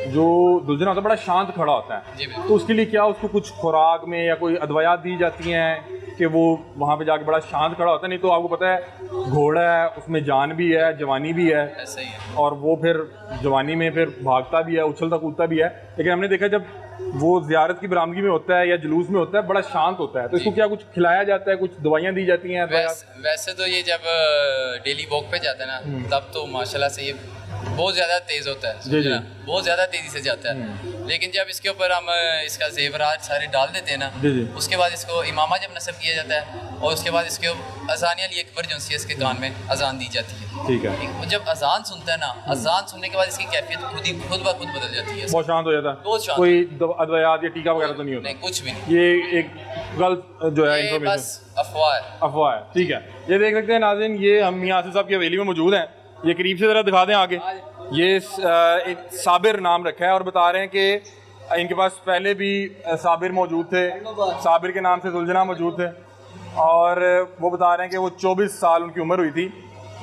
जो दुल्हन होता है बड़ा शांत खड़ा होता है, तो उसके लिए क्या उसको कुछ खुराक में या कोई अदवायात दी जाती हैं कि वो वहाँ पे जाके बड़ा शांत खड़ा होता है? नहीं तो आपको पता है घोड़ा है, उसमें जान भी है, जवानी भी है, ऐसा ही है। और वो फिर जवानी में फिर भागता भी है, उछलता कूदता भी है, लेकिन हमने देखा जब वो ज़ियारत की बरामदगी में होता है या जुलूस में होता है बड़ा शांत होता है। तो इसको क्या कुछ खिलाया जाता है, कुछ दवाइयाँ दी जाती हैं? वैसे तो ये जब डेली वॉक पे जाता है ना, तब तो माशाल्लाह से ये बहुत ज़्यादा तेज़ होता है, समझे ना, बहुत ज़्यादा तेज़ी से जाता है। लेकिन जब इसके ऊपर हम इसका ज़ेवरात सारे डाल देते हैं ना, उसके बाद इसको इमामा जब नस्ब किया जाता है और उसके बाद इसके अजान अली अकबर जो है इसके कान में अजान दी जाती है। ठीक है। वो जब अजान सुनता है ना, अजान सुनने के बाद इसकी कैफियत खुद ब खुद बदल जाती है, बहुत शांत हो जाता है, बहुत शांत। कोई अदवायात या टीका वगैरह तो नहीं होता? नहीं, कुछ भी नहीं, ये एक गलत जो है ये बस अफवाह है। ठीक है। ये देख सकते हैं नाज़रीन, ये हम मियां आसिफ साहब की हवेली में मौजूद हैं। ये करीब से ज़रा दिखा दें आगे। ये एक साबिर नाम रखा है और बता रहे हैं कि इनके पास पहले भी साबिर मौजूद थे, साबिर के नाम से दुल्हना मौजूद थे, और वो बता रहे हैं कि वो 24 साल उनकी उम्र हुई थी,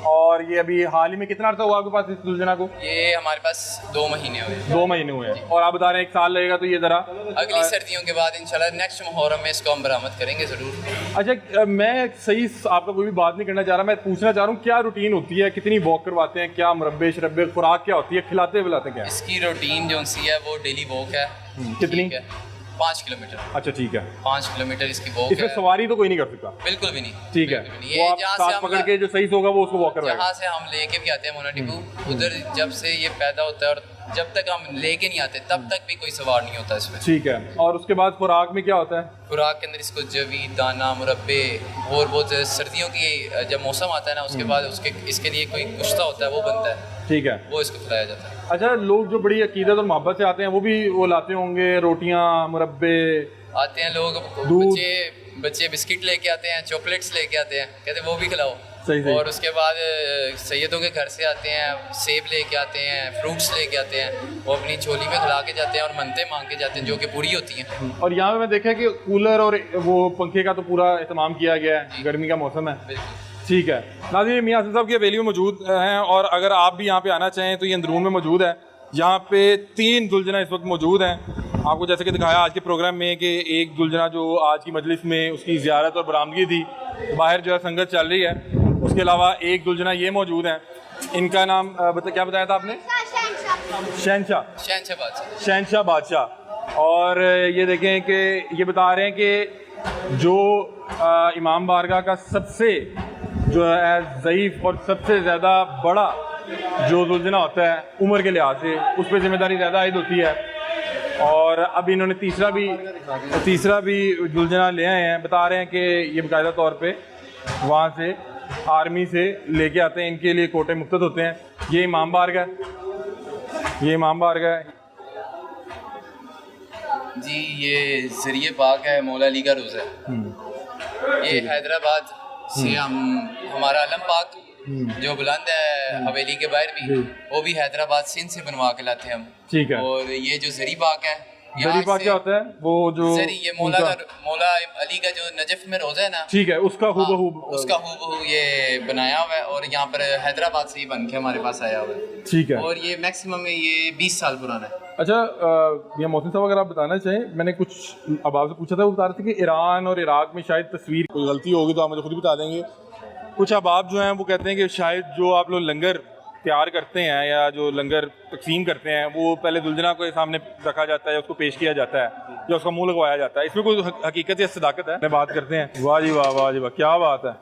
और ये अभी हाल ही में कितना अर्सा हुआ आपके पास इस दुल्हना को? ये हमारे पास 2 महीने हुए। 2 महीने हुए हैं, और आप बता रहे हैं 1 साल लगेगा। तो ये ज़रा अगली सर्दियों के बाद इंशाल्लाह नेक्स्ट मुहर्रम में इसको हम बरामद करेंगे ज़रूर। अच्छा, मैं सही आपका कोई भी बात नहीं करना चाह रहा, मैं पूछना चाह रहा हूँ क्या रूटीन होती है, कितनी वॉक करवाते हैं, क्या मुरब्बे शरब्बे खुराक क्या होती है, खिलाते पिलाते क्या? इसकी रूटीन जो सी है वो डेली वॉक है। कितनी? 5 किलोमीटर। अच्छा, ठीक है। 5 किलोमीटर इसकी वॉक है। इसमें सवारी तो कोई नहीं कर सकता? बिल्कुल भी नहीं। ठीक है। ये वो जहाँ साथ पकड़ के जो सही होगा वो उसको वॉक करवाएगा। जहाँ से हम लेके भी आते हैं मोना टिपू, उधर जब से ये पैदा होता है और जब तक हम लेके नहीं आते तब तक भी कोई सवार नहीं होता इसमें। ठीक है। और उसके बाद खुराक में क्या होता है? खुराक के अंदर इसको जवी, दाना, मुरब्बे, और बहुत सर्दियों की जब मौसम आता है ना, उसके बाद इसके लिए कोई कुश्ता होता है वो बनता है। ठीक है। वो इसको खिलाया जाता है। अच्छा, लोग जो बड़ी अकीदत और मोहब्बत से आते हैं वो भी वो लाते होंगे, रोटियाँ, मुरब्बे आते हैं लोग, बच्चे बिस्किट लेके आते हैं, चॉकलेट्स लेके आते हैं, कहते हैं वो भी खिलाओ। सही। और उसके बाद सैयदों के घर से आते हैं, सेब लेके आते हैं, फ्रूट्स लेके आते हैं, वो अपनी झोली में खिला के जाते हैं और मनते मांग के जाते हैं जो कि पूरी होती हैं। और यहाँ पे मैं देखा कि कूलर और वो पंखे का तो पूरा एहतमाम किया गया है, गर्मी का मौसम है। ठीक है। नाज़रीन, मियां आसिफ साहब की हवेली में मौजूद हैं, और अगर आप भी यहाँ पे आना चाहें तो ये अंदरून में मौजूद है। यहाँ पे 3 दुल्हना इस वक्त मौजूद हैं। आपको जैसे कि दिखाया आज के प्रोग्राम में कि एक दुल्हना जो आज की मजलिस में उसकी ज़ियारत और बरामदगी थी, बाहर जो है संगत चल रही है। उसके अलावा एक दुल्हना ये मौजूद हैं, इनका नाम क्या बताया था आपने? शहनशाह बादशाह। और ये देखें कि ये बता रहे हैं कि जो इमाम बारगाह का सबसे जो है ज़ईफ़ और सबसे ज़्यादा बड़ा जो दुल्हना होता है उम्र के लिहाज से, उस पर जिम्मेदारी ज़्यादा आयद होती है। और अब इन्होंने तीसरा भी दुल्हना ले आए हैं। बता रहे हैं कि ये बाकायदा तौर पे वहाँ से आर्मी से लेके आते हैं, इनके लिए कोटे मुफ्त होते हैं। ये इमाम बारगाह है जी, ये ज़रिए पाक है, मौला अली का रोज़ा है। ये हैदराबाद से हमारा अलम पाक जो बुलंद है हवेली के बाहर भी, वो भी हैदराबाद सिंध से बनवा के लाते हैं हम। ठीक है। और ये जो ज़री पाक है, ज़री पाक क्या होता है? वो जो ये मौला अली का जो नजफ में रोज़ा है ना, ठीक है, उसका हूबहू ये बनाया हुआ है, और यहाँ पर हैदराबाद से ही बन के हमारे पास आया हुआ है। ठीक है। और ये मैक्सिमम ये 20 साल पुराना है। अच्छा, ये मोहसिन साहब अगर आप बताना चाहें, मैंने कुछ अब आपसे पूछा था, वो बता रहे थे कि ईरान और इराक में शायद तस्वीर कोई गलती होगी तो आप मुझे खुद बता देंगे। कुछ अहबाब जो हैं वो कहते हैं कि शायद जो आप लोग लंगर तैयार करते हैं या जो लंगर तकसीम करते हैं वो पहले दुल्हना के सामने रखा जाता है, उसको पेश किया जाता है, या उसका मुंह लगवाया जाता है। इसमें कोई हकीकत या सदाकत है? बात करते हैं। वाह जी वाह, वाह जी वाह, क्या बात है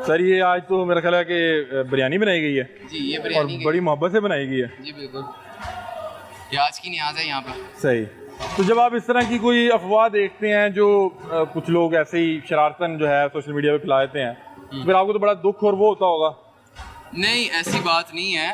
सर। ये आज तो मेरा ख्याल है कि बिरयानी बनाई गई है जी, ये बिरयानी और बड़ी मोहब्बत से बनाई गई है जी। बिल्कुल, आज की न्याज है यहाँ पर। सही। तो जब आप इस तरह की कोई अफवाह देखते हैं जो कुछ लोग ऐसे ही शरारतन जो है सोशल मीडिया पे फैला देते हैं, फिर आपको तो बड़ा दुख और वो होता होगा? नहीं, ऐसी बात नहीं है।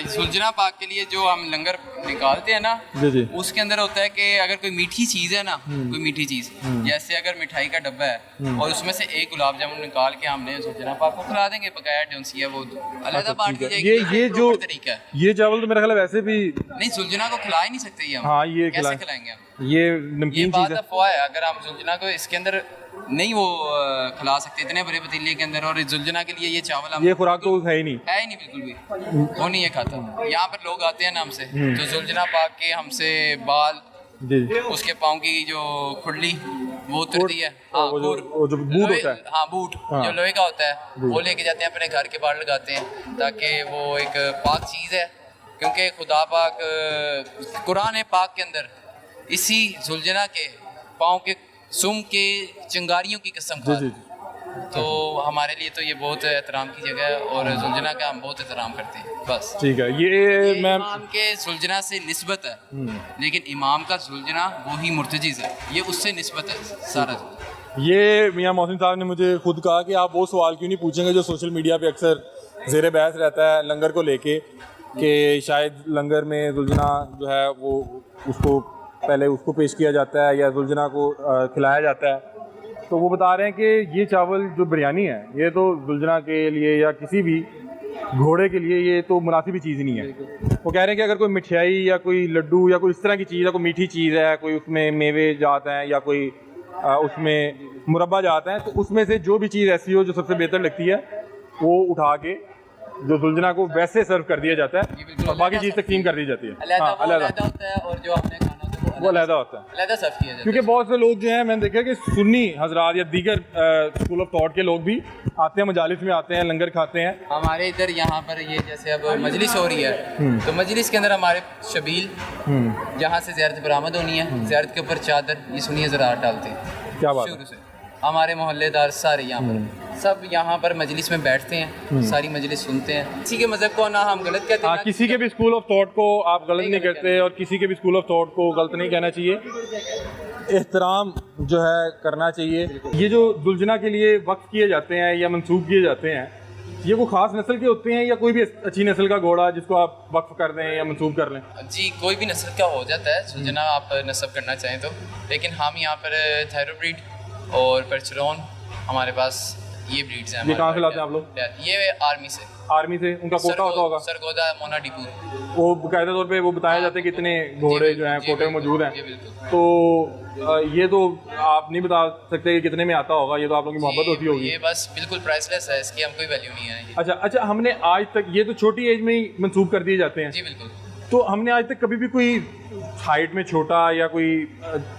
सुलझना पाक के लिए जो हम लंगर निकालते हैं ना, जी, उसके अंदर होता है कि अगर कोई मीठी चीज़ है ना, कोई मीठी चीज़, जैसे अगर मिठाई का डब्बा है और उसमें से एक गुलाब जामुन निकाल के हमने सुलझना पाक को खिला देंगे, बकाया जोंसी है वो अलग बांट दी जाएगी। ये जो तरीका है, ये चावल तो मेरा ख्याल वैसे भी नहीं, सुलझना को खिला ही नहीं सकते हम। हाँ, ये कैसे खिलाएंगे हम? ये नमकीन बात अफवाह है। अगर हम सुलझना को इसके अंदर नहीं वो खिला सकते इतने बड़े पतीले के अंदर। और जुलजना के लिए ये चावल हम ये खुराक तो है ही नहीं। है ही नहीं बिल्कुल भी, वो नहीं है खाता। यहाँ पर लोग आते हैं नाम से जो जुलजना पाक के हमसे बाल जी उसके पाँव की जो खुडली वो उतरती है, हाँ वो जो बूट होता है, हाँ बूट जो लोहे का होता है वो लेके जाते हैं अपने घर के बाहर लगाते हैं ताकि वो एक पाक चीज़ है। क्योंकि खुदा पाक कुरान पाक के अंदर इसी जुलजना के पाँव के सुम के चिंगारियों की कसम खा जी। तो हमारे लिए तो ये बहुत एहतराम की जगह है और जुलजना का हम बहुत एहतराम करते हैं। बस ठीक है, ये मैं इमाम के जुलजना से निस्बत है, लेकिन इमाम का जुलजना वो ही मुर्तजिज़ है, ये उससे निस्बत है सारा। ये मियां मोहसिन साहब ने मुझे खुद कहा कि आप वो सवाल क्यों नहीं पूछेंगे जो सोशल मीडिया पे अक्सर ज़ेर बहस रहता है लंगर को लेके, कि शायद लंगर में जुलजना जो है वो उसको पहले उसको पेश किया जाता है या जुलजना को खिलाया जाता है। तो वो बता रहे हैं कि ये चावल जो बिरयानी है ये तो जुलजना के लिए या किसी भी घोड़े के लिए ये तो मुनासिब ही चीज़ नहीं है। वो कह रहे हैं कि अगर कोई मिठाई या कोई लड्डू या कोई इस तरह की चीज़ है, कोई मीठी चीज़ है, कोई उसमें मेवे जाते हैं या कोई उसमें मुरब्बा जाता है, तो उसमें से जो भी चीज़ ऐसी हो जो सबसे बेहतर लगती है वो उठा के जो जुलजना को वैसे सर्व कर दिया जाता है और बाकी चीज़ तकसीम कर दी जाती है। हाँ, अलग होता है और जो आपने खाना वो अलहदा होता है, अलहदा सर्व किया जाता है। क्योंकि बहुत से लोग जो हैं मैंने देखा कि सुन्नी हजरात या दीगर स्कूल ऑफ थॉट के लोग भी आते हैं, मजालिस में आते हैं, लंगर खाते हैं। हमारे इधर यहाँ पर ये जैसे अब मजलिस हो रही है तो मजलिस के अंदर हमारे शबील जहाँ से ज़ियारत बरामद होनी है, ज़ियारत के ऊपर चादर ये सुन्नी हजरात डालते हैं। क्या बात शुरू से हमारे मोहल्लेदार सारे यहाँ पर सब यहाँ पर मजलिस में बैठते हैं, सारी मजलिस सुनते हैं। किसी के मज़हब को ना हम गलत कहते हैं, किसी के भी स्कूल ऑफ थॉट को आप गलत नहीं करते और किसी के भी स्कूल ऑफ थॉट को गलत नहीं कहना चाहिए, एहतराम जो है करना चाहिए। ये जो जुलजना के लिए वक्फ किए जाते हैं या मंसूब किए जाते हैं, ये कोई ख़ास नस्ल के होते हैं या कोई भी अच्छी नस्ल का घोड़ा जिसको आप वक्फ कर दें या मंसूब कर लें? जी कोई भी नस्ल का हो जाता है जुलजना आप नस्ब करना चाहें तो, लेकिन हम यहाँ पर थायरोब्रीड और परचरॉन हमारे पास ये ब्रीड्स हैं। ये कहाँ से लाते हैं आप लोग? ये आर्मी से। आर्मी से उनका कोटा होता होगा? सरगोदा मोना डिपू। वो बाकायदा तौर पे वो बताया जाता है कि इतने घोड़े जो हैं कोटे में मौजूद हैं। तो ये तो आप नहीं बता सकते कि कितने में आता होगा, ये तो आप लोगों की मोहब्बत होती होगी। ये बस बिल्कुल प्राइसलेस है, इसकी हम कोई वैल्यू नहीं है। अच्छा, हमने आज तक ये तो छोटी एज में ही मंसूब कर दिए जाते हैं। जी बिल्कुल। तो हमने आज तक कभी भी कोई हाइट में छोटा या कोई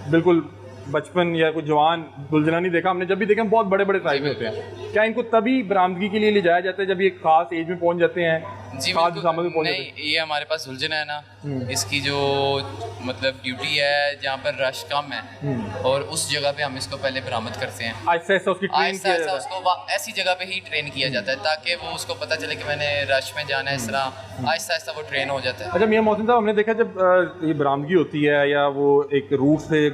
बिल्कुल बचपन या कोई जवान जुलजना नहीं देखा। हमने जब भी देखा बहुत बड़े बड़े साइज में होते हैं। क्या इनको तभी बरामदगी के लिए ले जाया जाता है जब ये खास एज में पहुंच जाते हैं? जी खास दिशाओं में पहुंच जाते हैं? नहीं, ये हमारे पास जुलजना है ना, इसकी जो मतलब ड्यूटी है जहाँ पर रश कम है और उस जगह पे हम इसको पहले बरामद करते हैं। आहिस्ता आहिस्ता उसकी ट्रेन किया जाता है। उसको ऐसी जगह पे ही ट्रेन किया जाता है ताकि वो उसको पता चले कि मैंने रश में जाना है, इस तरह आहिस्ता आहिस्ता वो ट्रेन हो जाता है। अच्छा मियां मोहसिन साहब, हमने देखा जब ये बरामदगी होती है या वो एक रूट से